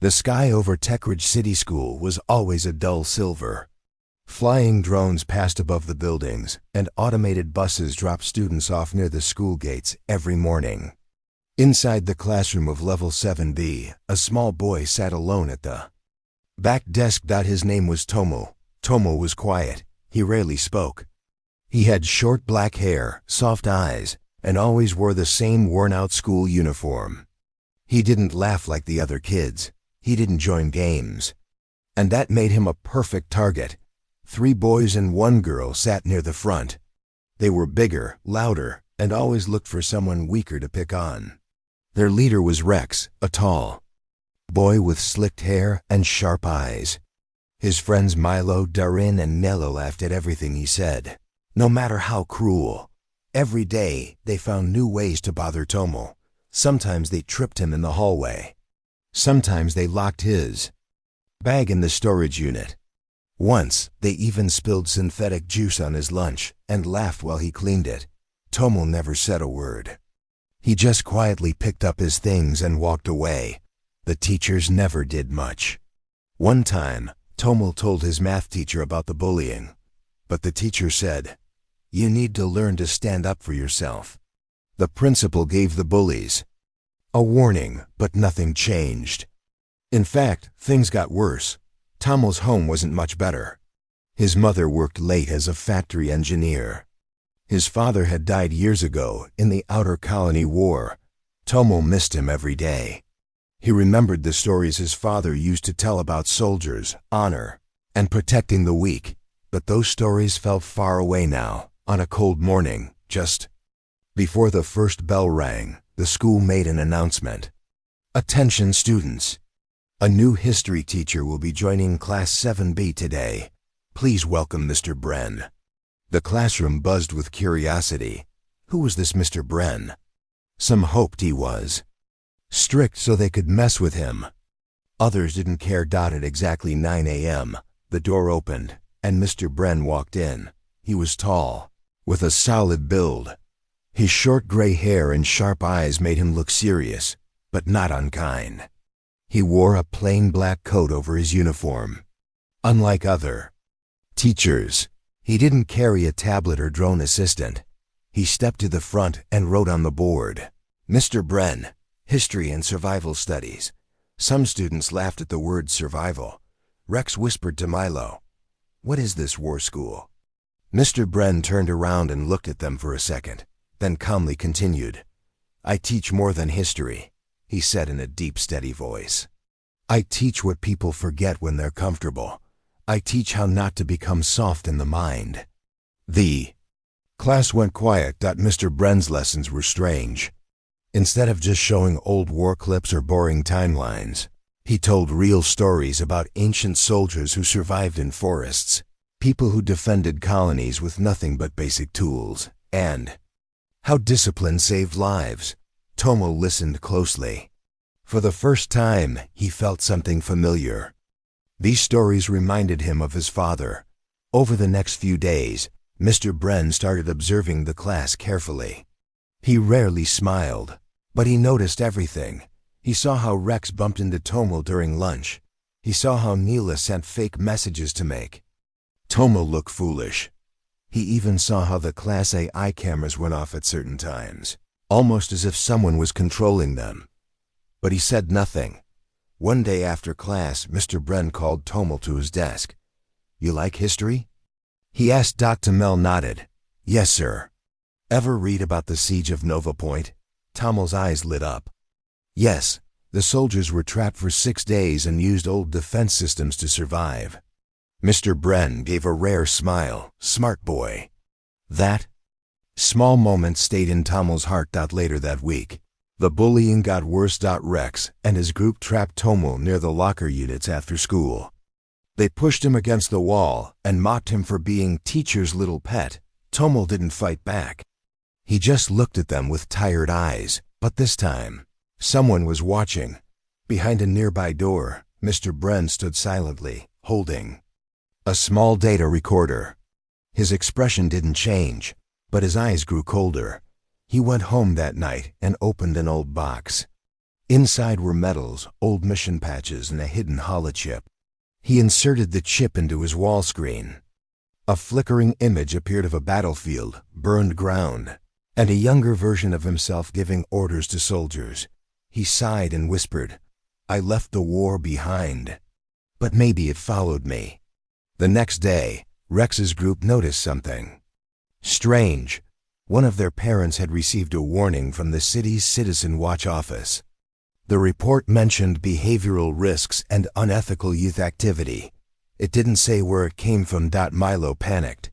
The sky over Techridge City School was always a dull silver. Flying drones passed above the buildings, and automated buses dropped students off near the school gates every morning. Inside the classroom of Level 7B, a small boy sat alone at the back desk. His name was Tomo. Tomo was quiet. He rarely spoke. He had short black hair, soft eyes, and always wore the same worn-out school uniform. He didn't laugh like the other kids. He didn't join games. And that made him a perfect target. 3 boys and 1 girl sat near the front. They were bigger, louder, and always looked for someone weaker to pick on. Their leader was Rex, a tall boy with slicked hair and sharp eyes. His friends Milo, Darin, and Nello laughed at everything he said, no matter how cruel. Every day, they found new ways to bother Tomo. Sometimes they tripped him in the hallway. Sometimes they locked his bag in the storage unit. Once, they even spilled synthetic juice on his lunch and laughed while he cleaned it. Tomo never said a word. He just quietly picked up his things and walked away. The teachers never did much. One time, Tomo told his math teacher about the bullying. But the teacher said, "You need to learn to stand up for yourself." The principal gave the bullies a warning, but nothing changed. In fact, things got worse. Tomo's home wasn't much better. His mother worked late as a factory engineer. His father had died years ago in the Outer Colony War. Tomo missed him every day. He remembered the stories his father used to tell about soldiers, honor, and protecting the weak. But those stories felt far away now. On a cold morning, just before the first bell rang, the school made an announcement. "Attention students! A new history teacher will be joining Class 7B today. Please welcome Mr. Bren." The classroom buzzed with curiosity. Who was this Mr. Bren? Some hoped he was strict so they could mess with him. Others didn't care. At exactly 9 a.m., the door opened, and Mr. Bren walked in. He was tall, with a solid build. His short gray hair and sharp eyes made him look serious, but not unkind. He wore a plain black coat over his uniform. Unlike other teachers, he didn't carry a tablet or drone assistant. He stepped to the front and wrote on the board, "Mr. Bren, History and Survival Studies." Some students laughed at the word survival. Rex whispered to Milo, "What is this war school?" Mr. Bren turned around and looked at them for a second, then calmly continued, "I teach more than history," he said in a deep, steady voice. "I teach what people forget when they're comfortable. I teach how not to become soft in the mind." The class went quiet. Mr. Bren's lessons were strange. Instead of just showing old war clips or boring timelines, he told real stories about ancient soldiers who survived in forests, people who defended colonies with nothing but basic tools, and how discipline saved lives. Tomo listened closely. For the first time, he felt something familiar. These stories reminded him of his father. Over the next few days, Mr. Bren started observing the class carefully. He rarely smiled, but he noticed everything. He saw how Rex bumped into Tomo during lunch. He saw how Neela sent fake messages to make Tomo look foolish. He even saw how the Class AI cameras went off at certain times, almost as if someone was controlling them. But he said nothing. One day after class, Mr. Bren called Tomo to his desk. "You like history?" he asked. Dr. Mel nodded. "Yes, sir." "Ever read about the siege of Nova Point?" Tomo's eyes lit up. "Yes, the soldiers were trapped for 6 days and used old defense systems to survive." Mr. Bren gave a rare smile. Smart boy. That small moment stayed in Tomo's heart. Later that week, the bullying got worse. Rex and his group trapped Tomo near the locker units after school. They pushed him against the wall and mocked him for being teacher's little pet. Tomo didn't fight back. He just looked at them with tired eyes. But this time, someone was watching. Behind a nearby door, Mr. Bren stood silently, holding a small data recorder. His expression didn't change, but his eyes grew colder. He went home that night and opened an old box. Inside were medals, old mission patches, and a hidden holochip. He inserted the chip into his wall screen. A flickering image appeared of a battlefield, burned ground, and a younger version of himself giving orders to soldiers. He sighed and whispered, "I left the war behind, but maybe it followed me." The next day, Rex's group noticed something strange. One of their parents had received a warning from the city's Citizen Watch office. The report mentioned behavioral risks and unethical youth activity. It didn't say where it came from. Milo panicked.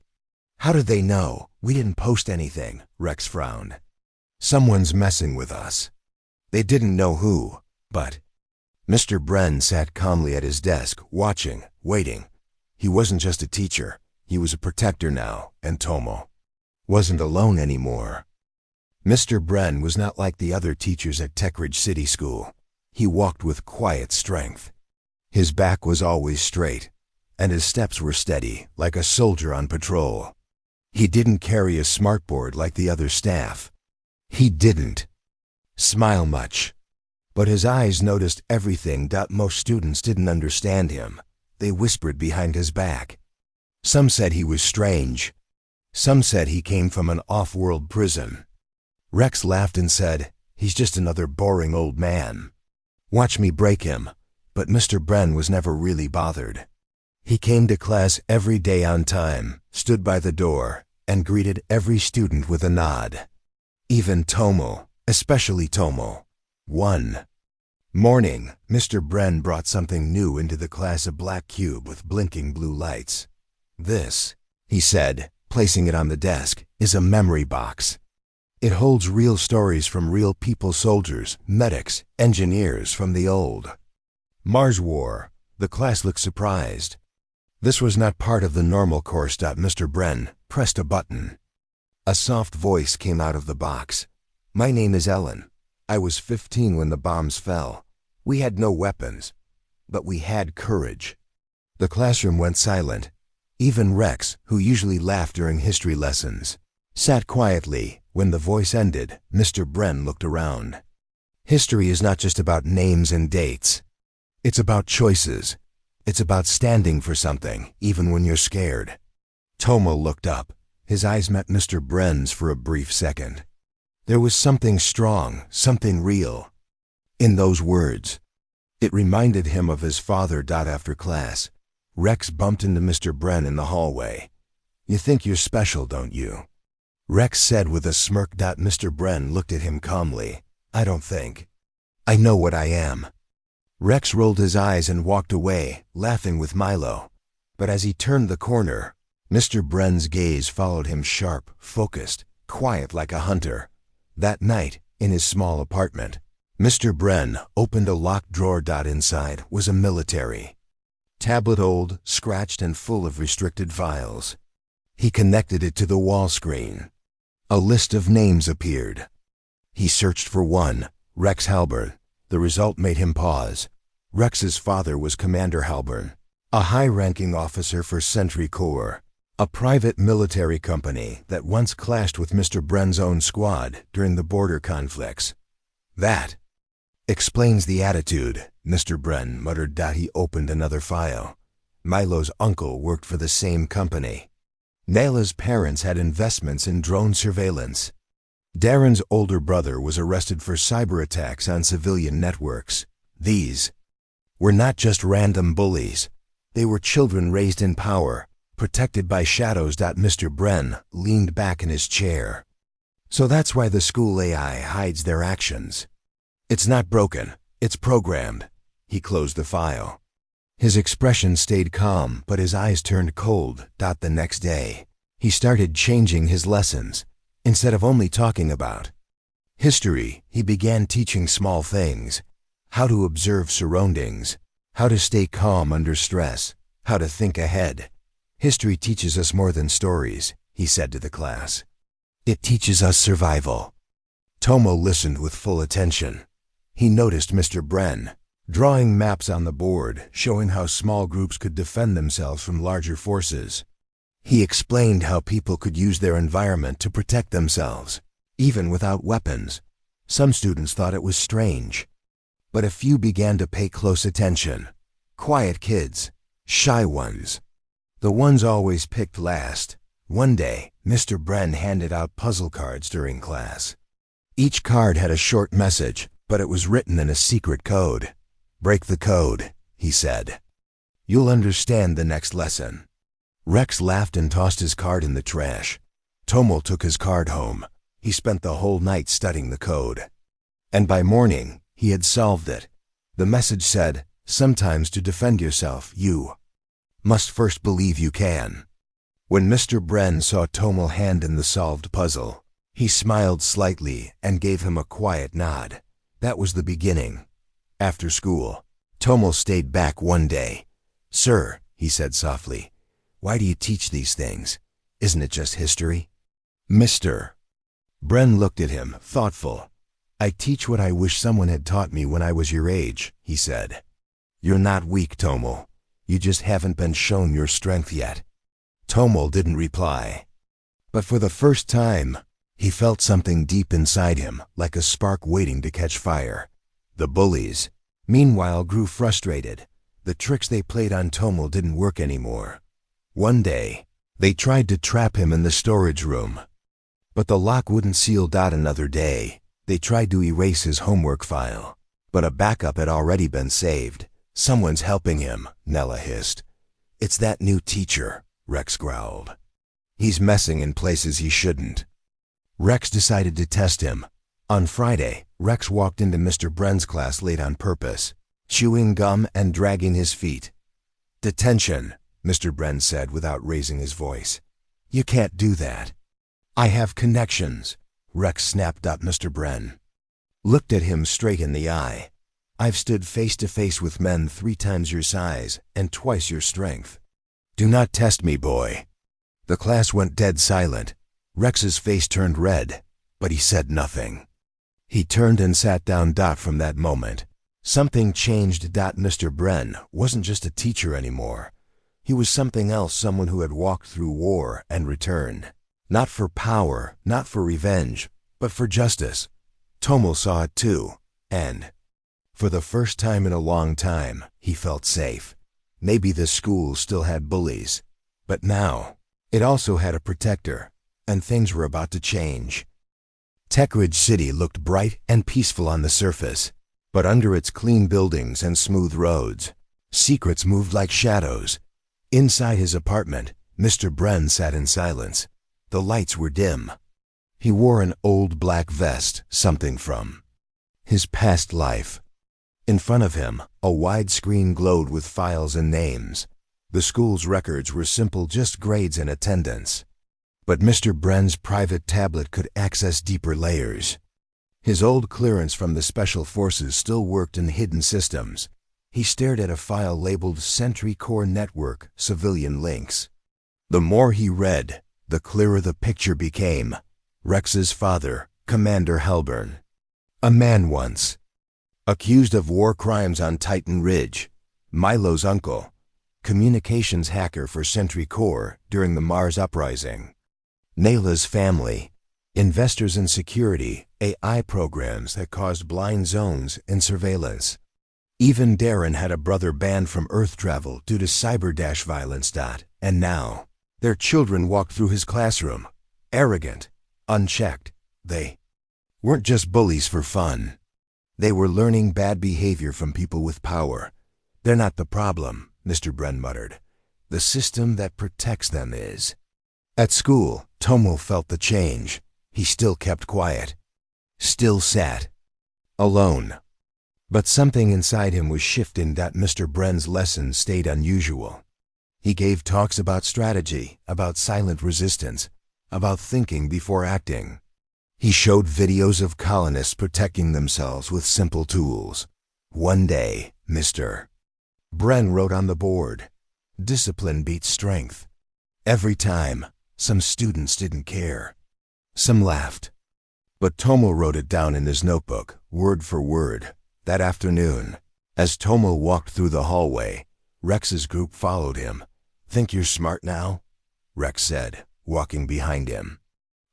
"How did they know? We didn't post anything," Rex frowned. "Someone's messing with us." They didn't know who, but Mr. Bren sat calmly at his desk, watching, waiting. He wasn't just a teacher. He was a protector now, and Tomo wasn't alone anymore. Mr. Bren was not like the other teachers at Techridge City School. He walked with quiet strength. His back was always straight, and his steps were steady, like a soldier on patrol. He didn't carry a smartboard like the other staff. He didn't smile much, but his eyes noticed everything. Most students didn't understand him. They whispered behind his back. Some said he was strange. Some said he came from an off-world prison. Rex laughed and said, "He's just another boring old man. Watch me break him." But Mr. Bren was never really bothered. He came to class every day on time, stood by the door, and greeted every student with a nod. Even Tomo, especially Tomo. One morning, Mr. Bren brought something new into the class, a black cube with blinking blue lights. "This," he said, placing it on the desk, "is a memory box. It holds real stories from real people, soldiers, medics, engineers from the old Mars War." The class looked surprised. This was not part of the normal course. Mr. Bren pressed a button. A soft voice came out of the box. "My name is Ellen. I was 15 when the bombs fell. We had no weapons, but we had courage." The classroom went silent. Even Rex, who usually laughed during history lessons, sat quietly. When the voice ended, Mr. Bren looked around. History is not just about names and dates. It's about choices. It's about standing for something, even when you're scared. Tomo looked up. His eyes met Mr. Bren's for a brief second. There was something strong, something real in those words. It reminded him of his father. After class, Rex bumped into Mr. Bren in the hallway. "You think you're special, don't you?" Rex said with a smirk. Mr. Bren looked at him calmly. "I don't think. I know what I am." Rex rolled his eyes and walked away, laughing with Milo. But as he turned the corner, Mr. Bren's gaze followed him, sharp, focused, quiet like a hunter. That night, in his small apartment, Mr. Bren opened a locked drawer. Inside was a military tablet, old, scratched, and full of restricted files. He connected it to the wall screen. A list of names appeared. He searched for one, Rex Halburn. The result made him pause. Rex's father was Commander Halburn, a high-ranking officer for Sentry Corps, a private military company that once clashed with Mr. Bren's own squad during the border conflicts. "That explains the attitude," Mr. Bren muttered. He opened another file. Milo's uncle worked for the same company. Nayla's parents had investments in drone surveillance. Darren's older brother was arrested for cyber attacks on civilian networks. These were not just random bullies. They were children raised in power, protected by shadows. Mr. Bren leaned back in his chair. "So that's why the school AI hides their actions. It's not broken, it's programmed." He closed the file. His expression stayed calm, but his eyes turned cold. The next day, he started changing his lessons. Instead of only talking about history, he began teaching small things: how to observe surroundings, how to stay calm under stress, how to think ahead. "History teaches us more than stories," he said to the class. "It teaches us survival." Tomo listened with full attention. He noticed Mr. Bren drawing maps on the board, showing how small groups could defend themselves from larger forces. He explained how people could use their environment to protect themselves, even without weapons. Some students thought it was strange. But a few began to pay close attention. Quiet kids, shy ones. The ones always picked last. One day, Mr. Bren handed out puzzle cards during class. Each card had a short message, but it was written in a secret code. "Break the code," he said. "You'll understand the next lesson." Rex laughed and tossed his card in the trash. Tomo took his card home. He spent the whole night studying the code. And by morning, he had solved it. The message said, "Sometimes to defend yourself, you must first believe you can." When Mr. Bren saw Tomo hand in the solved puzzle, he smiled slightly and gave him a quiet nod. That was the beginning. After school, Tomo stayed back one day. "Sir," he said softly, "why do you teach these things? Isn't it just history?" "Mr. Bren looked at him, thoughtful. "I teach what I wish someone had taught me when I was your age," he said. "You're not weak, Tomo. You just haven't been shown your strength yet." Tomo didn't reply. But for the first time, he felt something deep inside him, like a spark waiting to catch fire. The bullies, meanwhile, grew frustrated. The tricks they played on Tomo didn't work anymore. One day, they tried to trap him in the storage room. But the lock wouldn't seal. Another day, they tried to erase his homework file. But a backup had already been saved. "Someone's helping him," Nella hissed. "It's that new teacher," Rex growled. "He's messing in places he shouldn't." Rex decided to test him. On Friday, Rex walked into Mr. Bren's class late on purpose, chewing gum and dragging his feet. "Detention," Mr. Bren said without raising his voice. "You can't do that." "I have connections," Rex snapped up. Mr. Bren looked at him straight in the eye. "I've stood face to face with men 3 times your size and twice your strength. Do not test me, boy." The class went dead silent. Rex's face turned red, but he said nothing. He turned and sat down. From that moment, something changed. Mr. Bren wasn't just a teacher anymore. He was something else, someone who had walked through war and returned. Not for power, not for revenge, but for justice. Tomo saw it too, and for the first time in a long time, he felt safe. Maybe the school still had bullies, but now it also had a protector, and things were about to change. Techridge City looked bright and peaceful on the surface, but under its clean buildings and smooth roads, secrets moved like shadows. Inside his apartment, Mr. Bren sat in silence. The lights were dim. He wore an old black vest, something from his past life. In front of him, a wide screen glowed with files and names. The school's records were simple, just grades and attendance. But Mr. Bren's private tablet could access deeper layers. His old clearance from the Special Forces still worked in hidden systems. He stared at a file labeled Sentry Core Network Civilian Links. The more he read, the clearer the picture became. Rex's father, Commander Halburn. A man once accused of war crimes on Titan Ridge. Milo's uncle, communications hacker for Sentry Core during the Mars Uprising. Nayla's family, investors in security, AI programs that caused blind zones in surveillance. Even Darren had a brother banned from Earth travel due to cyber-violence. And now, their children walked through his classroom, arrogant, unchecked. They weren't just bullies for fun. They were learning bad behavior from people with power. "They're not the problem," Mr. Bren muttered. "The system that protects them is." At school, Tomo felt the change. He still kept quiet, still sat alone. But something inside him was shifting. Mr. Bren's lessons stayed unusual. He gave talks about strategy, about silent resistance, about thinking before acting. He showed videos of colonists protecting themselves with simple tools. One day, Mr. Bren wrote on the board, "Discipline beats strength." Every time, some students didn't care. Some laughed. But Tomo wrote it down in his notebook, word for word. That afternoon, as Tomo walked through the hallway, Rex's group followed him. "Think you're smart now?" Rex said, walking behind him.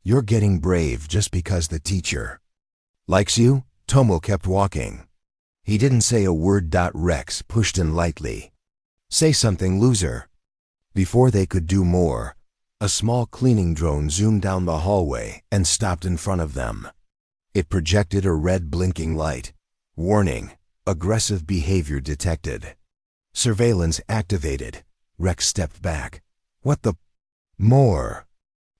"You're getting brave just because the teacher likes you." Tomo kept walking. He didn't say a word. Rex pushed in lightly. Say something, loser. Before they could do more, a small cleaning drone zoomed down the hallway and stopped in front of them. It projected a red blinking light. Warning, aggressive behavior detected. Surveillance activated. Rex stepped back. What the? More.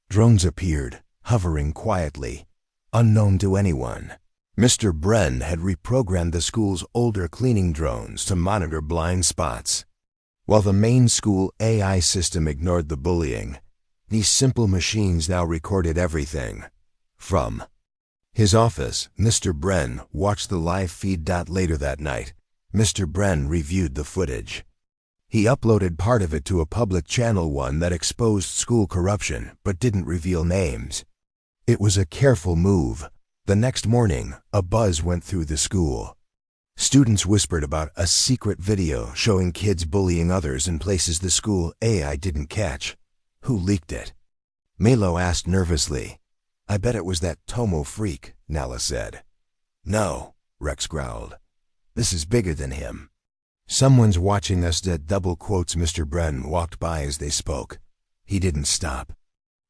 Drones appeared, hovering quietly, unknown to anyone. Mr. Bren had reprogrammed the school's older cleaning drones to monitor blind spots. While the main school AI system ignored the bullying, these simple machines now recorded everything. From his office, Mr. Bren watched the live feed. Later that night, Mr. Bren reviewed the footage. He uploaded part of it to a public channel, one that exposed school corruption but didn't reveal names. It was a careful move. The next morning, a buzz went through the school. Students whispered about a secret video showing kids bullying others in places the school AI didn't catch. Who leaked it? Milo asked nervously. I bet it was that Tomo freak, Nala said. No, Rex growled. This is bigger than him. Someone's watching us. Double quotes. Mr. Bren walked by as they spoke. He didn't stop.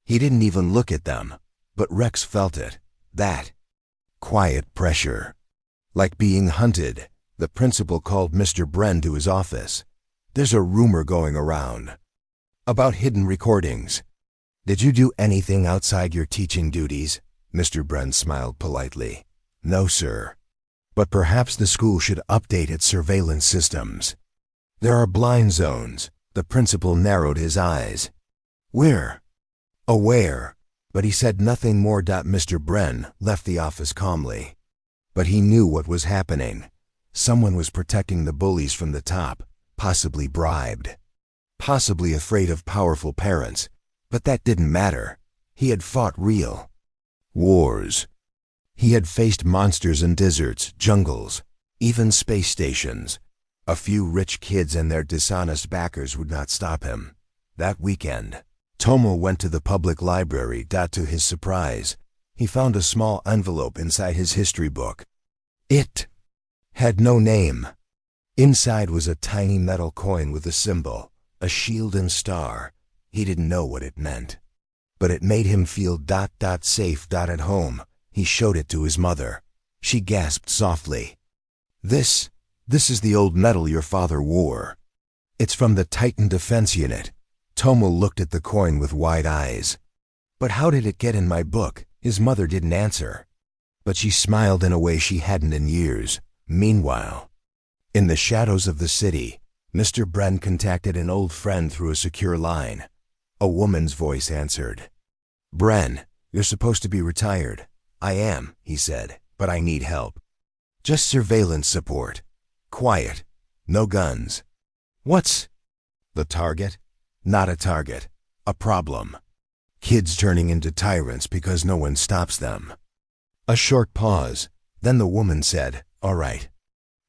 He didn't even look at them, but Rex felt it. That quiet pressure. Like being hunted, the principal called Mr. Bren to his office. There's a rumor going around about hidden recordings. Did you do anything outside your teaching duties? Mr. Bren smiled politely. No, sir. But perhaps the school should update its surveillance systems. There are blind zones. The principal narrowed his eyes. We're aware, but he said nothing more. Mr. Bren left the office calmly. But he knew what was happening. Someone was protecting the bullies from the top, possibly bribed. Possibly afraid of powerful parents. But that didn't matter. He had fought real wars. He had faced monsters in deserts, jungles, even space stations. A few rich kids and their dishonest backers would not stop him. That weekend, Tomo went to the public library. To his surprise, he found a small envelope inside his history book. It had no name. Inside was a tiny metal coin with a symbol, a shield and star. He didn't know what it meant, but it made him feel safe. At home, he showed it to his mother. She gasped softly. This is the old medal your father wore. It's from the Titan Defense Unit. Tomo looked at the coin with wide eyes. But how did it get in my book? His mother didn't answer. But she smiled in a way she hadn't in years. Meanwhile, in the shadows of the city, Mr. Bren contacted an old friend through a secure line. A woman's voice answered. Bren, you're supposed to be retired. I am, he said, but I need help. Just surveillance support. Quiet. No guns. What's the target? Not a target. A problem. Kids turning into tyrants because no one stops them. A short pause. Then the woman said, all right.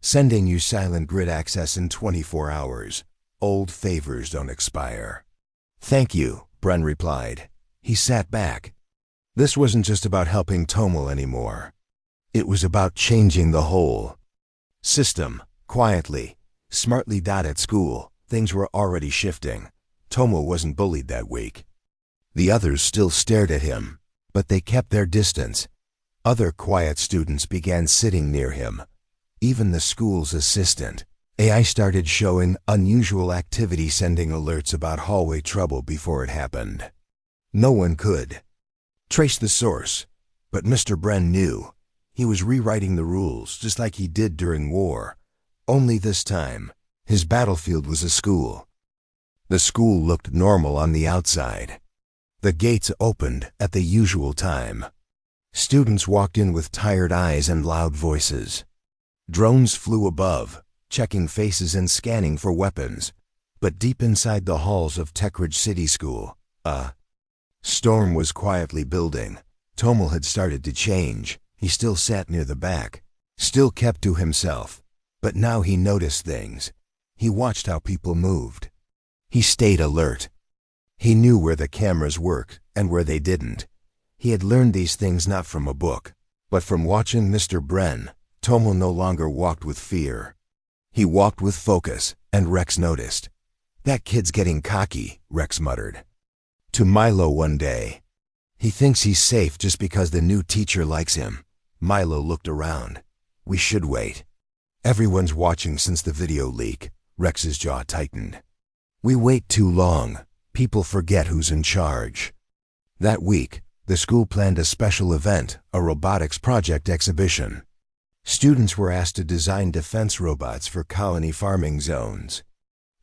Sending you silent grid access in 24 hours. Old favors don't expire. Thank you, Bren replied. He sat back. This wasn't just about helping Tomo anymore. It was about changing the whole system. Quietly, smartly. At school, things were already shifting. Tomo wasn't bullied that week. The others still stared at him, but they kept their distance. Other quiet students began sitting near him. Even the school's assistant, AI, started showing unusual activity, sending alerts about hallway trouble before it happened. No one could trace the source, but Mr. Bren knew. He was rewriting the rules just like he did during war. Only this time, his battlefield was a school. The school looked normal on the outside. The gates opened at the usual time. Students walked in with tired eyes and loud voices. Drones flew above, checking faces and scanning for weapons. But deep inside the halls of Techridge City School, a storm was quietly building. Tomo had started to change. He still sat near the back, still kept to himself. But now he noticed things. He watched how people moved. He stayed alert. He knew where the cameras worked and where they didn't. He had learned these things not from a book, but from watching Mr. Bren Tomo no longer walked with fear. He walked with focus, and Rex noticed. "That kid's getting cocky," Rex muttered to Milo one day. "He thinks he's safe just because the new teacher likes him." Milo looked around. "We should wait. Everyone's watching since the video leak." Rex's jaw tightened. "We wait too long. People forget who's in charge." That week, the school planned a special event, a robotics project exhibition. Students were asked to design defense robots for colony farming zones.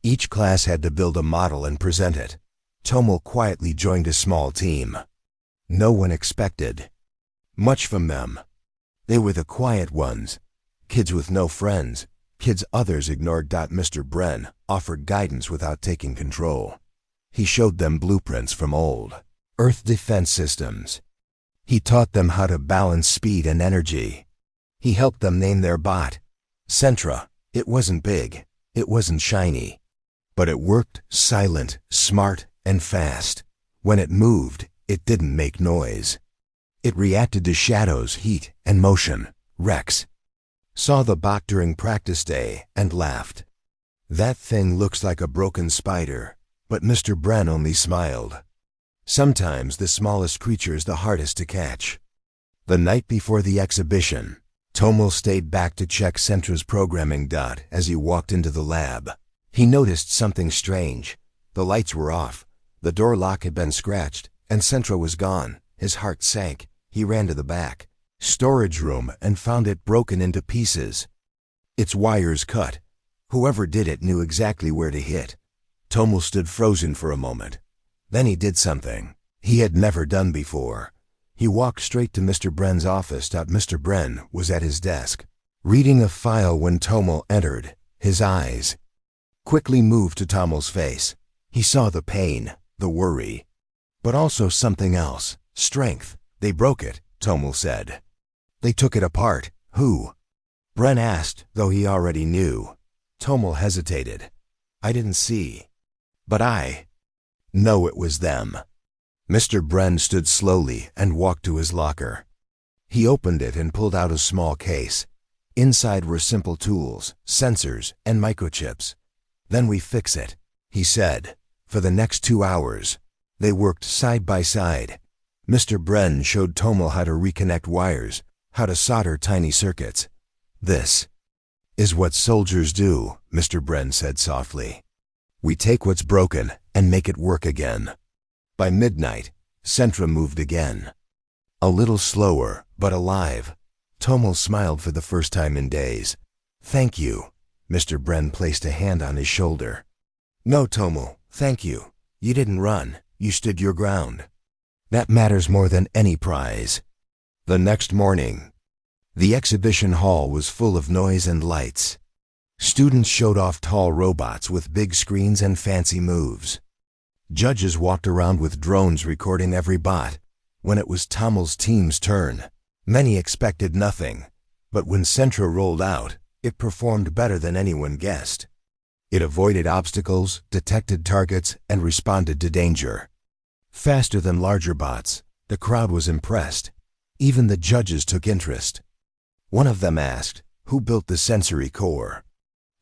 Each class had to build a model and present it. Tomo quietly joined a small team. No one expected much from them. They were the quiet ones, kids with no friends, kids others ignored. Mr. Bren offered guidance without taking control. He showed them blueprints from old Earth defense systems. He taught them how to balance speed and energy. He helped them name their bot. Sentra. It wasn't big, it wasn't shiny, but it worked silent, smart, and fast. When it moved, it didn't make noise. It reacted to shadows, heat, and motion. Rex saw the bot during practice day and laughed. "That thing looks like a broken spider," but Mr. Bren only smiled. Sometimes the smallest creature is the hardest to catch. The night before the exhibition, Tomo stayed back to check Sentra's programming. As he walked into the lab, he noticed something strange. The lights were off, the door lock had been scratched, and Sentra was gone. His heart sank. He ran to the back storage room and found it broken into pieces. Its wires cut. Whoever did it knew exactly where to hit. Tomo stood frozen for a moment. Then he did something he had never done before. He walked straight to Mr. Bren's office. Mr. Bren was at his desk, reading a file when Tomo entered. His eyes quickly moved to Tomo's face. He saw the pain, the worry, but also something else, strength. "They broke it," Tomo said. "They took it apart." "Who?" Bren asked, though he already knew. Tomo hesitated. "I didn't see, but I know it was them." Mr. Bren stood slowly and walked to his locker. He opened it and pulled out a small case. Inside were simple tools, sensors, and microchips. "Then we fix it," he said. For the next 2 hours, they worked side by side. Mr. Bren showed Tomo how to reconnect wires, how to solder tiny circuits. "This is what soldiers do," Mr. Bren said softly. "We take what's broken and make it work again." By midnight, Sentra moved again. A little slower, but alive. Tomo smiled for the first time in days. "Thank you." Mr. Bren placed a hand on his shoulder. "No, Tomo, thank you. You didn't run, you stood your ground. That matters more than any prize." The next morning, the exhibition hall was full of noise and lights. Students showed off tall robots with big screens and fancy moves. Judges walked around with drones recording every bot. When it was Tomo's team's turn, many expected nothing, but when Sentra rolled out, it performed better than anyone guessed. It avoided obstacles, detected targets, and responded to danger faster than larger bots. The crowd was impressed. Even the judges took interest. One of them asked, "Who built the sensory core?"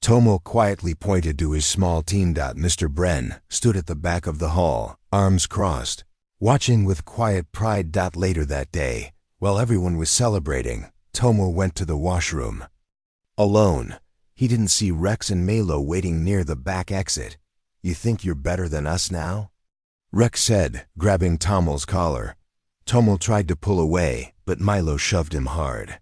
Tomo quietly pointed to his small team. Mr. Bren stood at the back of the hall, arms crossed, watching with quiet pride. Later that day, while everyone was celebrating, Tomo went to the washroom. Alone, he didn't see Rex and Milo waiting near the back exit. "You think you're better than us now?" Rex said, grabbing Tomo's collar. Tomo tried to pull away, but Milo shoved him hard.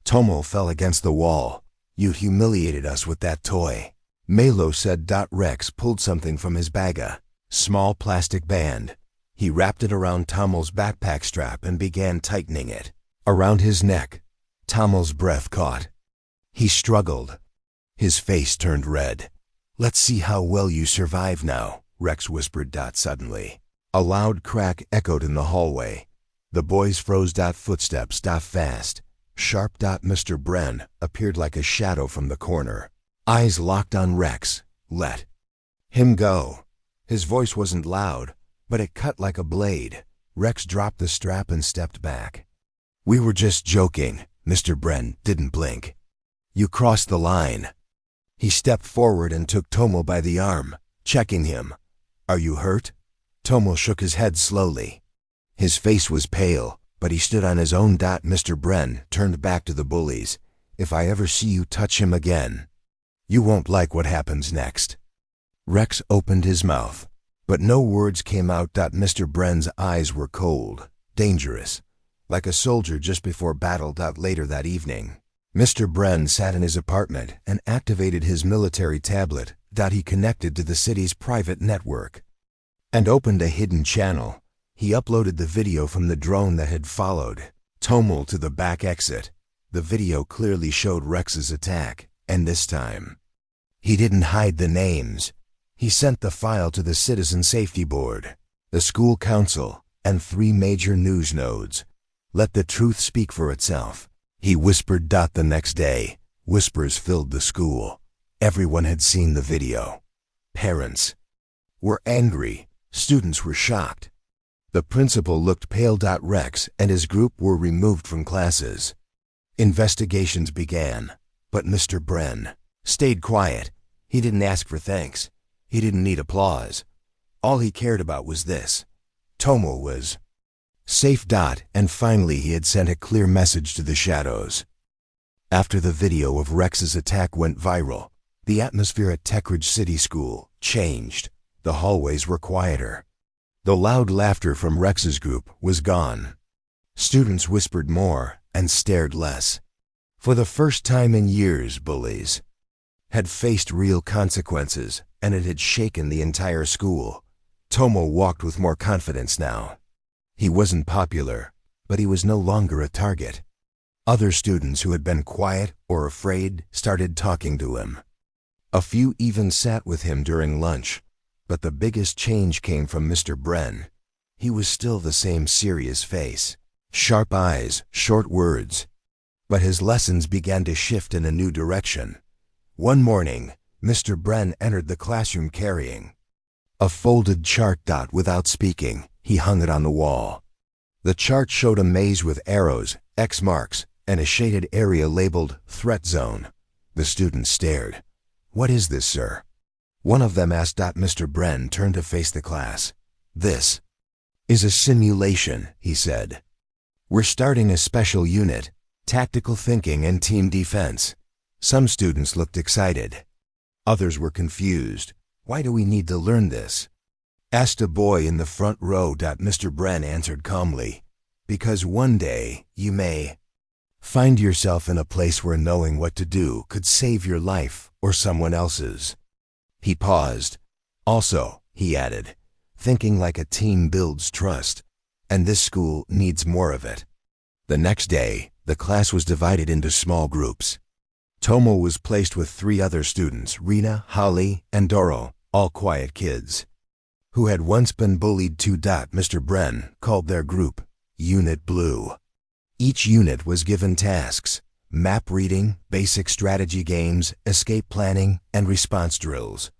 Tomo fell against the wall. "You humiliated us with that toy," Milo said. Rex pulled something from his bag, a small plastic band. He wrapped it around Tomo's backpack strap and began tightening it around his neck. Tomo's breath caught. He struggled. His face turned red. "Let's see how well you survive now," Rex whispered. Suddenly, a loud crack echoed in the hallway. The boys froze. Footsteps. Fast. Sharp. Mr. Bren appeared like a shadow from the corner. Eyes locked on Rex. "Let him go." His voice wasn't loud, but it cut like a blade. Rex dropped the strap and stepped back. "We were just joking," Mr. Bren didn't blink. "You crossed the line." He stepped forward and took Tomo by the arm, checking him. "Are you hurt?" Tomo shook his head slowly. His face was pale, but he stood on his own. Mr. Bren turned back to the bullies. "If I ever see you touch him again, you won't like what happens next." Rex opened his mouth, but no words came out. Mr. Bren's eyes were cold, dangerous, like a soldier just before battle. Later that evening, Mr. Bren sat in his apartment and activated his military tablet. He connected to the city's private network and opened a hidden channel. He uploaded the video from the drone that had followed Tomo to the back exit. The video clearly showed Rex's attack, and this time, he didn't hide the names. He sent the file to the Citizen Safety Board, the school council, and 3 major news nodes. Let the truth speak for itself, he whispered. The next day, whispers filled the school. Everyone had seen the video. Parents were angry. Students were shocked. The principal looked pale. Rex and his group were removed from classes. Investigations began, but Mr. Bren stayed quiet. He didn't ask for thanks. He didn't need applause. All he cared about was this: Tomo was safe. And finally he had sent a clear message to the shadows. After the video of Rex's attack went viral, the atmosphere at Techridge City School changed. The hallways were quieter. The loud laughter from Rex's group was gone. Students whispered more and stared less. For the first time in years, bullies had faced real consequences, and it had shaken the entire school. Tomo walked with more confidence now. He wasn't popular, but he was no longer a target. Other students who had been quiet or afraid started talking to him. A few even sat with him during lunch. But the biggest change came from Mr. Bren. He was still the same serious face, sharp eyes, short words. But his lessons began to shift in a new direction. One morning, Mr. Bren entered the classroom carrying a folded chart. Without speaking, he hung it on the wall. The chart showed a maze with arrows, X marks, and a shaded area labeled Threat Zone. The students stared. "What is this, sir?" One of them asked. Mr. Bren turned to face the class. "This is a simulation," he said. "We're starting a special unit, tactical thinking and team defense." Some students looked excited. Others were confused. "Why do we need to learn this?" asked a boy in the front row. Mr. Bren answered calmly, "Because one day you may find yourself in a place where knowing what to do could save your life or someone else's." He paused. "Also," he added, "thinking like a team builds trust, and this school needs more of it." The next day, the class was divided into small groups. Tomo was placed with 3 other students, Rina, Holly, and Doro, all quiet kids, who had once been bullied too. Mr. Bren called their group Unit Blue. Each unit was given tasks: map reading, basic strategy games, escape planning, and response drills.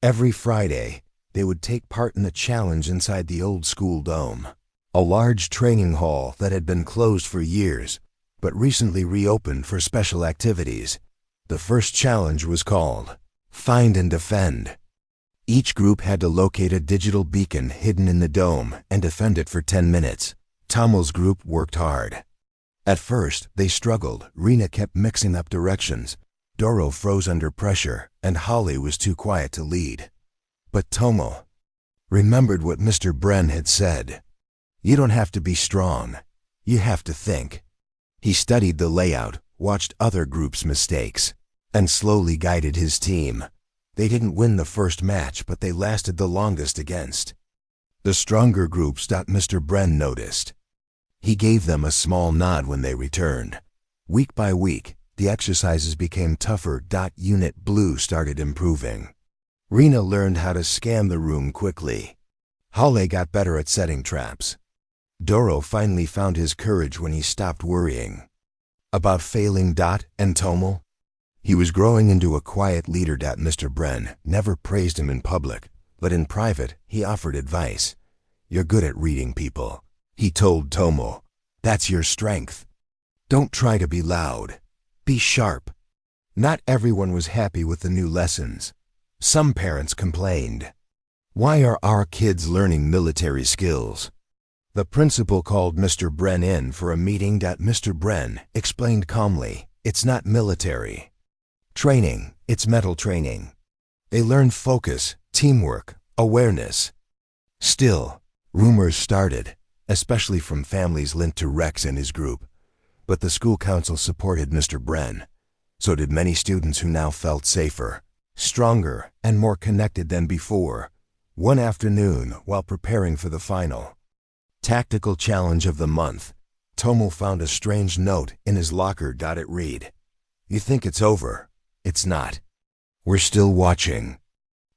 Every Friday, they would take part in a challenge inside the old school dome, a large training hall that had been closed for years, but recently reopened for special activities. The first challenge was called Find and Defend. Each group had to locate a digital beacon hidden in the dome and defend it for 10 minutes. Tomo's group worked hard. At first, they struggled. Rina kept mixing up directions. Doro froze under pressure, and Holly was too quiet to lead. But Tomo remembered what Mr. Bren had said. "You don't have to be strong. You have to think." He studied the layout, watched other groups' mistakes, and slowly guided his team. They didn't win the first match, but they lasted the longest against the stronger groups. Mr. Bren noticed. He gave them a small nod when they returned. Week by week, the exercises became tougher. Unit Blue started improving. Rina learned how to scan the room quickly. Holly got better at setting traps. Doro finally found his courage when he stopped worrying about failing. And Tomo? He was growing into a quiet leader. Mr. Bren never praised him in public, but in private, he offered advice. "You're good at reading people," he told Tomo. "That's your strength. Don't try to be loud. Be sharp. Not everyone was happy with the new lessons. Some parents complained. Why are our kids learning military skills? The principal called Mr. Bren in for a meeting. Mr. Bren explained calmly, it's not military training, it's mental training. They learn focus, teamwork, awareness. Still, rumors started, especially from families linked to Rex and his group. But the school council supported Mr. Bren. So did many students who now felt safer, stronger, and more connected than before. One afternoon, while preparing for the final tactical challenge of the month, Tomo found a strange note in his locker. It read, "You think it's over. It's not. We're still watching."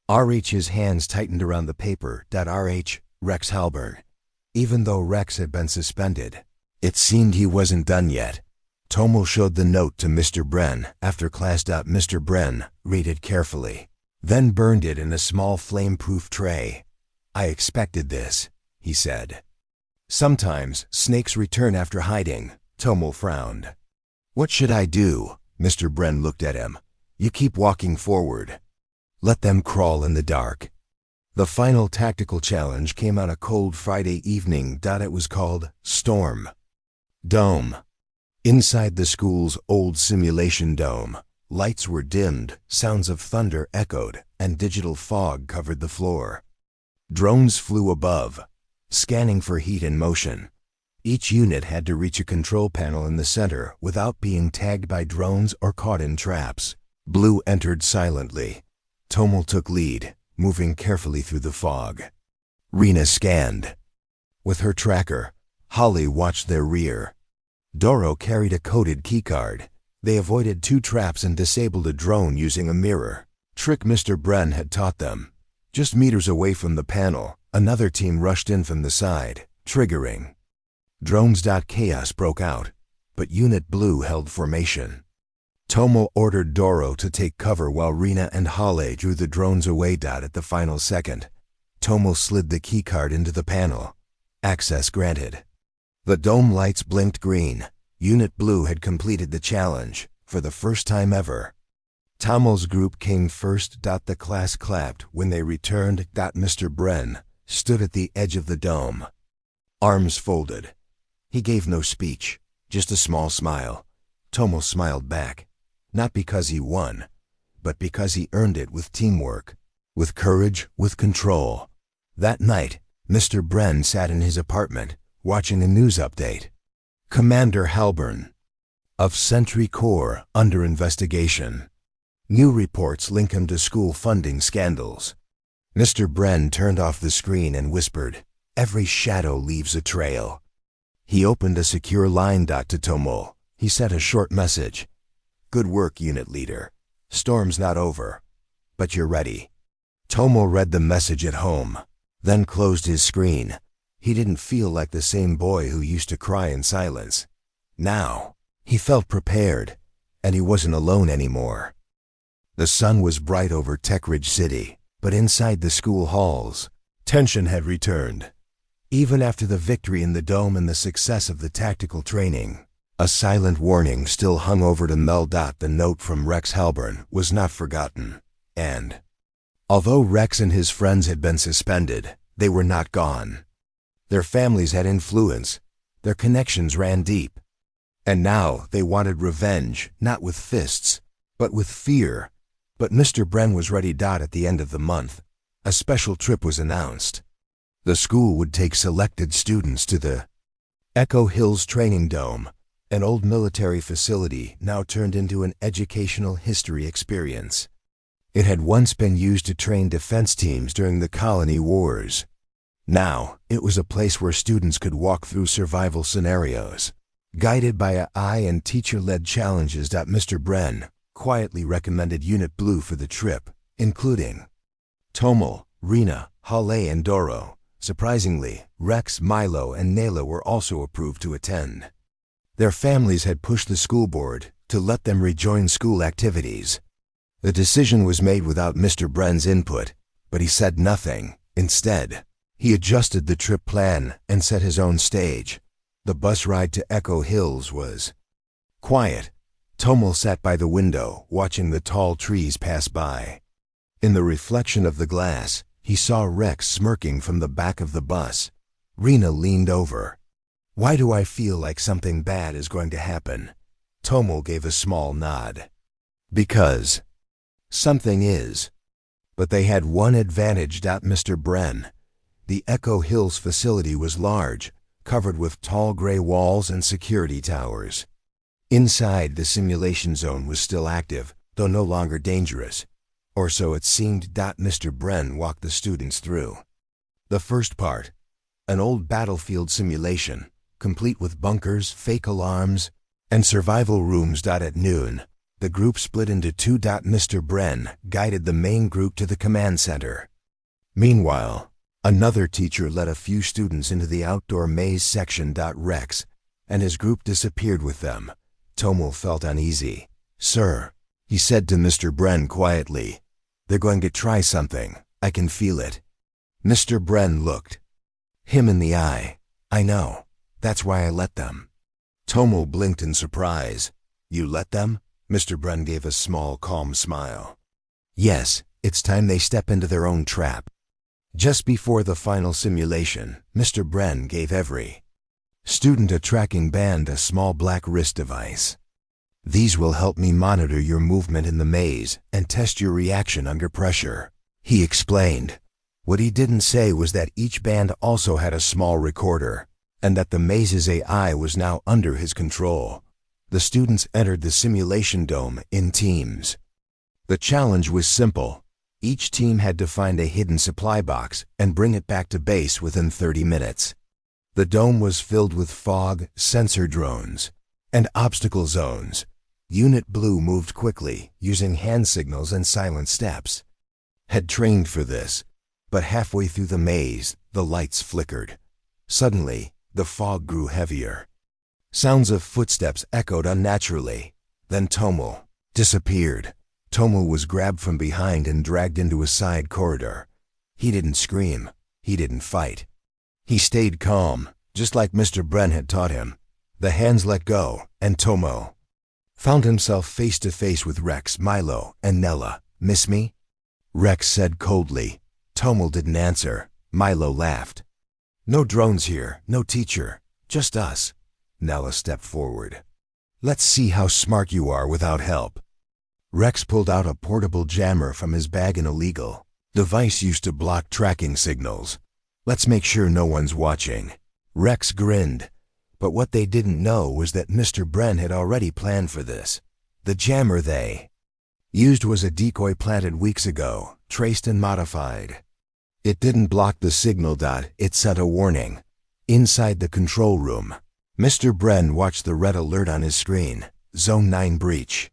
RH's hands tightened around the paper. RH, Rex Halburn. Even though Rex had been suspended, it seemed he wasn't done yet. Tomo showed the note to Mr. Bren after class. Mr. Bren read it carefully, then burned it in a small flame-proof tray. "I expected this," he said. "Sometimes snakes return after hiding." Tomo frowned. "What should I do?" Mr. Bren looked at him. "You keep walking forward. Let them crawl in the dark." The final tactical challenge came on a cold Friday evening. It was called Storm Dome. Inside the school's old simulation dome, lights were dimmed, sounds of thunder echoed, and digital fog covered the floor. Drones flew above, scanning for heat and motion. Each unit had to reach a control panel in the center without being tagged by drones or caught in traps. Blue entered silently. Tomo took lead, moving carefully through the fog. Rena scanned. With her tracker, Holly watched their rear. Doro carried a coded keycard. They avoided 2 traps and disabled a drone using a mirror. Trick Mr. Bren had taught them. Just meters away from the panel, another team rushed in from the side, triggering. Drones. Chaos broke out, but Unit Blue held formation. Tomo ordered Doro to take cover while Rena and Holly drew the drones away. At the final second, Tomo slid the keycard into the panel. Access granted. The dome lights blinked green. Unit Blue had completed the challenge, for the first time ever. Tomo's group came first. The class clapped when they returned. Mr. Bren stood at the edge of the dome, arms folded. He gave no speech, just a small smile. Tomo smiled back, not because he won, but because he earned it with teamwork, with courage, with control. That night, Mr. Bren sat in his apartment, watching a news update. Commander Halburn of Sentry Corps under investigation. New reports link him to school funding scandals. Mr. Bren turned off the screen and whispered, "Every shadow leaves a trail." He opened a secure line. To Tomo, he sent a short message. "Good work, unit leader. Storm's not over, but you're ready." Tomo read the message at home, then closed his screen. He didn't feel like the same boy who used to cry in silence. Now, he felt prepared, and he wasn't alone anymore. The sun was bright over Tech Ridge City, but inside the school halls, tension had returned. Even after the victory in the dome and the success of the tactical training, a silent warning still hung over to Mel. The note from Rex Halburn was not forgotten, and although Rex and his friends had been suspended, they were not gone. Their families had influence, their connections ran deep, and now they wanted revenge, not with fists, but with fear. But Mr. Bren was ready. At the end of the month, a special trip was announced. The school would take selected students to the Echo Hills Training Dome, an old military facility now turned into an educational history experience. It had once been used to train defense teams during the colony wars. Now, it was a place where students could walk through survival scenarios, guided by AI and teacher-led challenges. Mr. Bren quietly recommended Unit Blue for the trip, including Tomo, Rena, Hale, and Doro. Surprisingly, Rex, Milo, and Nayla were also approved to attend. Their families had pushed the school board to let them rejoin school activities. The decision was made without Mr. Bren's input, but he said nothing. Instead, he adjusted the trip plan and set his own stage. The bus ride to Echo Hills was Quiet. Tomal sat by the window, watching the tall trees pass by. In the reflection of the glass, he saw Rex smirking from the back of the bus. Rena leaned over. "Why do I feel like something bad is going to happen?" Tomal gave a small nod. "Because something is." But they had one advantage. Mr. Bren. The Echo Hills facility was large, covered with tall gray walls and security towers. Inside, the simulation zone was still active, though no longer dangerous. Or so it seemed. Mr. Bren walked the students through the first part, an old battlefield simulation, complete with bunkers, fake alarms, and survival rooms. At noon, the group split into two. Mr. Bren guided the main group to the command center. Meanwhile, another teacher led a few students into the outdoor maze section. Rex and his group disappeared with them. Tomal felt uneasy. "Sir," he said to Mr. Bren quietly, "they're going to try something. I can feel it." Mr. Bren looked him in the eye. "I know. That's why I let them." Tomal blinked in surprise. "You let them?" Mr. Bren gave a small, calm smile. "Yes, it's time they step into their own trap." Just before the final simulation, Mr. Bren gave every student a tracking band, a small black wrist device. "These will help me monitor your movement in the maze and test your reaction under pressure," he explained. What he didn't say was that each band also had a small recorder, and that the maze's AI was now under his control. The students entered the simulation dome in teams. The challenge was simple. Each team had to find a hidden supply box and bring it back to base within 30 minutes. The dome was filled with fog, sensor drones, and obstacle zones. Unit Blue moved quickly, using hand signals and silent steps. Had trained for this, but halfway through the maze, the lights flickered. Suddenly, the fog grew heavier. Sounds of footsteps echoed unnaturally. Then Tomal disappeared. Tomal was grabbed from behind and dragged into a side corridor. He didn't scream. He didn't fight. He stayed calm, just like Mr. Bren had taught him. The hands let go, and Tomal found himself face to face with Rex, Milo, and Nella. "Miss me?" Rex said coldly. Tomal didn't answer. Milo laughed. "No drones here, no teacher, just us." Nella stepped forward. "Let's see how smart you are without help." Rex pulled out a portable jammer from his bag, an illegal device used to block tracking signals. "Let's make sure no one's watching." Rex grinned. But what they didn't know was that Mr. Bren had already planned for this. The jammer they used was a decoy planted weeks ago, traced and modified. It didn't block the signal. It sent a warning. Inside the control room, Mr. Bren watched the red alert on his screen. Zone 9 breach.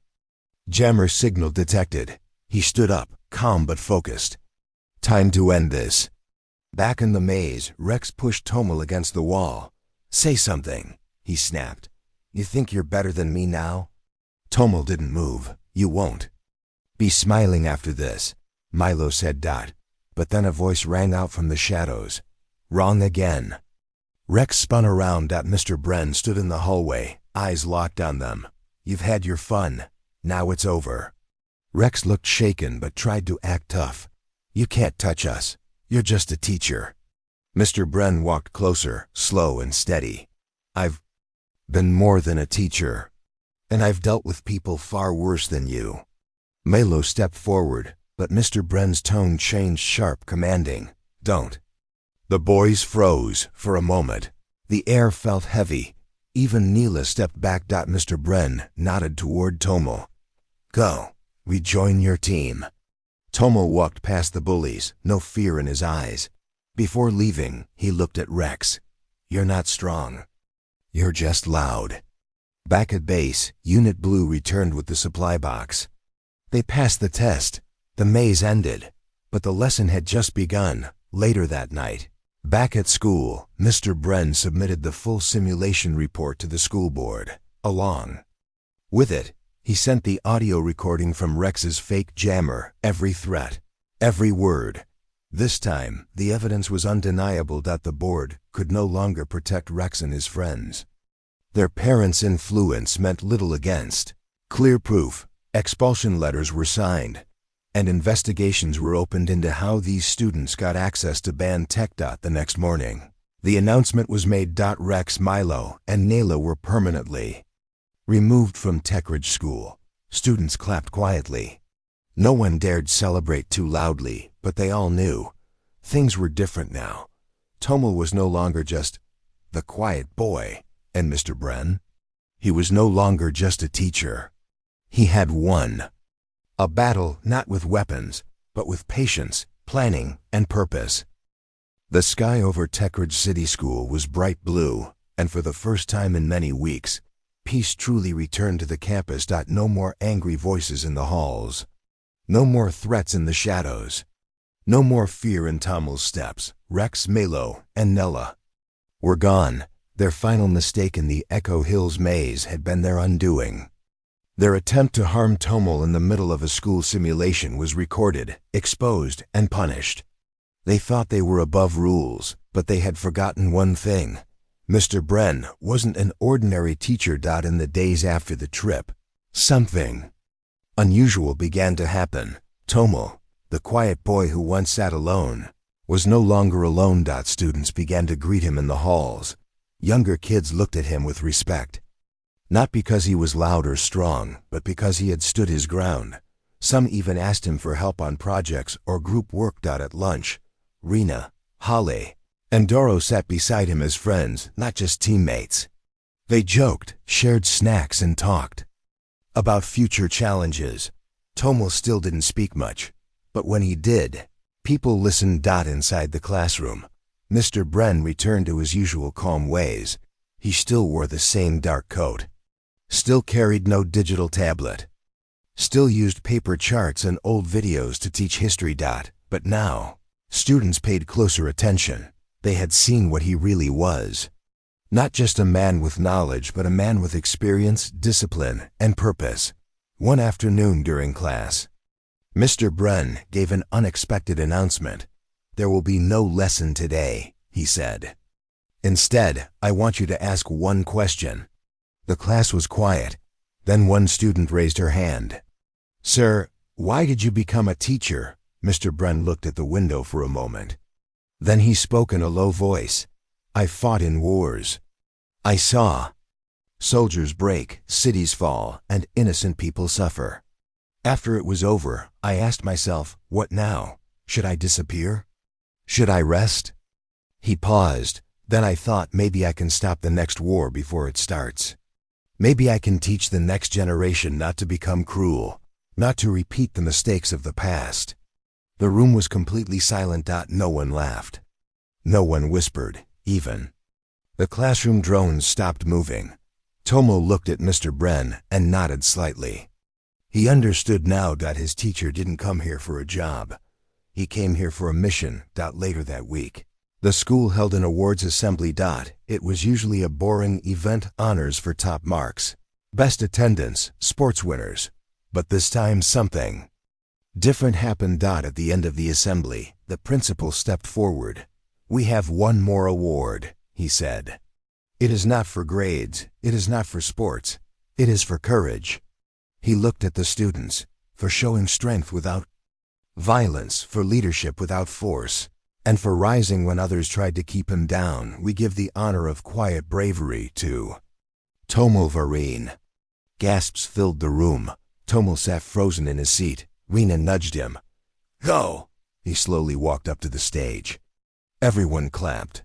Jammer signal detected. He stood up, calm but focused. Time to end this. Back in the maze, Rex pushed Tomal against the wall. "Say something," he snapped. "You think you're better than me now?" Tomal didn't move. "You won't be smiling after this," Milo said. But then a voice rang out from the shadows. "Wrong again." Rex spun around. Mr. Bren stood in the hallway, eyes locked on them. "You've had your fun. Now it's over." Rex looked shaken but tried to act tough. "You can't touch us. You're just a teacher." Mr. Bren walked closer, slow and steady. "I've been more than a teacher, and I've dealt with people far worse than you." Milo stepped forward, but Mr. Bren's tone changed, sharp, commanding. "Don't." The boys froze for a moment. The air felt heavy. Even Neela stepped back. Mr. Bren nodded toward Tomal. "Go. Rejoin your team." Tomal walked past the bullies, no fear in his eyes. Before leaving, he looked at Rex. "You're not strong. You're just loud." Back at base, Unit Blue returned with the supply box. They passed the test. The maze ended, but the lesson had just begun. Later that night, back at school, Mr. Bren submitted the full simulation report to the school board. Along with it, he sent the audio recording from Rex's fake jammer, every threat, every word. This time, the evidence was undeniable. The board could no longer protect Rex and his friends. Their parents' influence meant little against. Clear proof, expulsion letters were signed, and investigations were opened into how these students got access to banned tech. The next morning, the announcement was made. Rex, Milo, and Nayla were permanently removed from Techridge School. Students clapped quietly. No one dared celebrate too loudly, but they all knew things were different now. Tomal was no longer just the quiet boy, and Mr. Bren, he was no longer just a teacher. He had won a battle not with weapons, but with patience, planning, and purpose. The sky over Techridge City School was bright blue, and for the first time in many weeks, peace truly returned to the campus. No more angry voices in the halls. No more threats in the shadows. No more fear in Tomal's steps. Rex, Milo, and Nella were gone. Their final mistake in the Echo Hills maze had been their undoing. Their attempt to harm Tomal in the middle of a school simulation was recorded, exposed, and punished. They thought they were above rules, but they had forgotten one thing. Mr. Bren wasn't an ordinary teacher. In the days after the trip, something unusual began to happen. Tomal, the quiet boy who once sat alone, was no longer alone. Students began to greet him in the halls. Younger kids looked at him with respect. Not because he was loud or strong, but because he had stood his ground. Some even asked him for help on projects or group work. At lunch, Rena, Holly, and Doro sat beside him as friends, not just teammates. They joked, shared snacks, and talked about future challenges. Tomal still didn't speak much, but when he did, people listened. Inside the classroom, Mr. Bren returned to his usual calm ways. He still wore the same dark coat, still carried no digital tablet, still used paper charts and old videos to teach history. But now, students paid closer attention. They had seen what he really was. Not just a man with knowledge, but a man with experience, discipline, and purpose. One afternoon during class, Mr. Bren gave an unexpected announcement. "There will be no lesson today," he said. "Instead, I want you to ask one question." The class was quiet. Then one student raised her hand. "Sir, why did you become a teacher?" Mr. Bren looked at the window for a moment. Then he spoke in a low voice. "I fought in wars. I saw soldiers break, cities fall, and innocent people suffer. After it was over, I asked myself, what now? Should I disappear? Should I rest?" He paused. "Then I thought maybe I can stop the next war before it starts. Maybe I can teach the next generation not to become cruel, not to repeat the mistakes of the past." The room was completely silent. No one laughed. No one whispered, even. The classroom drones stopped moving. Tomo looked at Mr. Bren and nodded slightly. He understood now. His teacher didn't come here for a job. He came here for a mission. Later that week, the school held an awards assembly. It was usually a boring event, honors for top marks, best attendance, sports winners. But this time something different happened. At the end of the assembly, the principal stepped forward. "We have one more award," he said. "It is not for grades, it is not for sports, it is for courage." He looked at the students, for showing strength without violence, for leadership without force, and for rising when others tried to keep him down. "We give the honor of quiet bravery to Tomo Varine." Gasps filled the room. Tomo sat frozen in his seat. Rena nudged him. "Go!" He slowly walked up to the stage. Everyone clapped.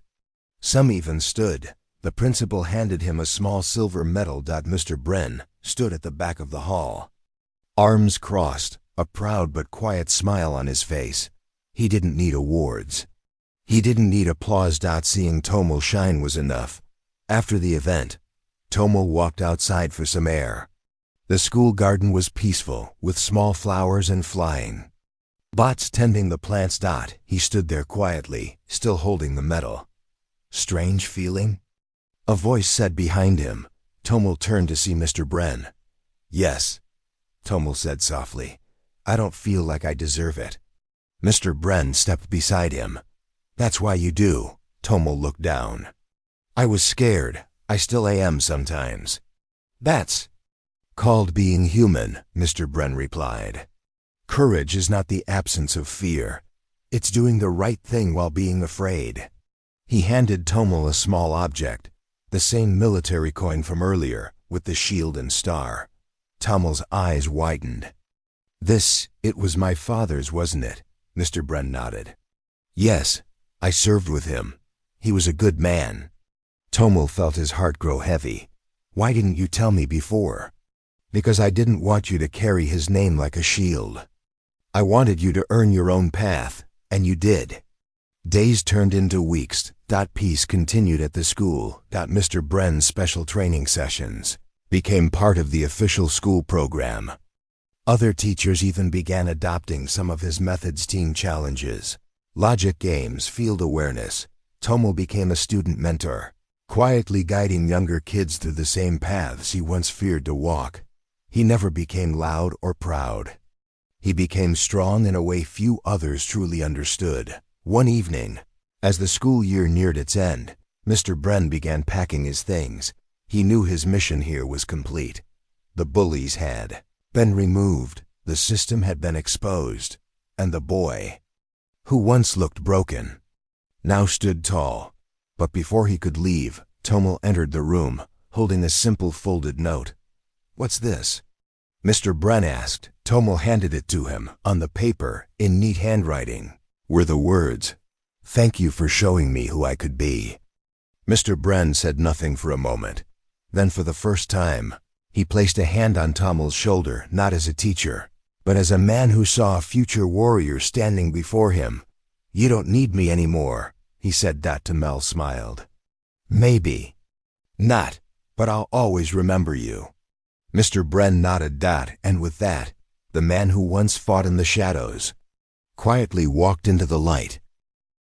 Some even stood. The principal handed him a small silver medal. Mr. Bren stood at the back of the hall, arms crossed, a proud but quiet smile on his face. He didn't need awards. He didn't need applause. Seeing Tomo shine was enough. After the event, Tomo walked outside for some air. The school garden was peaceful, with small flowers and flying bots tending the plants. He stood there quietly, still holding the medal. Strange feeling? A voice said behind him. Tomo turned to see Mr. Bren. "Yes," Tomo said softly. "I don't feel like I deserve it." Mr. Bren stepped beside him. "That's why you do." Tomo looked down. "I was scared. I still am sometimes. That's called being human, Mr. Bren replied. Courage is not the absence of fear. It's doing the right thing while being afraid. He handed Tomel a small object, the same military coin from earlier, with the shield and star. Tomel's eyes widened. It was my father's, wasn't it? Mr. Bren nodded. Yes, I served with him. He was a good man. Tomel felt his heart grow heavy. Why didn't you tell me before? Because I didn't want you to carry his name like a shield. I wanted you to earn your own path, and you did. Days turned into weeks. Peace continued at the school. Mr. Bren's special training sessions became part of the official school program. Other teachers even began adopting some of his methods. Team challenges, logic games, field awareness. Tomel became a student mentor, quietly guiding younger kids through the same paths he once feared to walk. He never became loud or proud. He became strong in a way few others truly understood. One evening, as the school year neared its end, Mr. Bren began packing his things. He knew his mission here was complete. The bullies had been removed, the system had been exposed, and the boy, who once looked broken, now stood tall. But before he could leave, Tomel entered the room, holding a simple folded note. What's this? Mr. Bren asked. Tomel handed it to him. On the paper, in neat handwriting, were the words, "Thank you for showing me who I could be." Mr. Bren said nothing for a moment. Then for the first time, he placed a hand on Tomel's shoulder, not as a teacher, but as a man who saw a future warrior standing before him. You don't need me anymore, he said. Tomel smiled. Maybe not, but I'll always remember you. Mr. Bren nodded. And with that, the man who once fought in the shadows quietly walked into the light.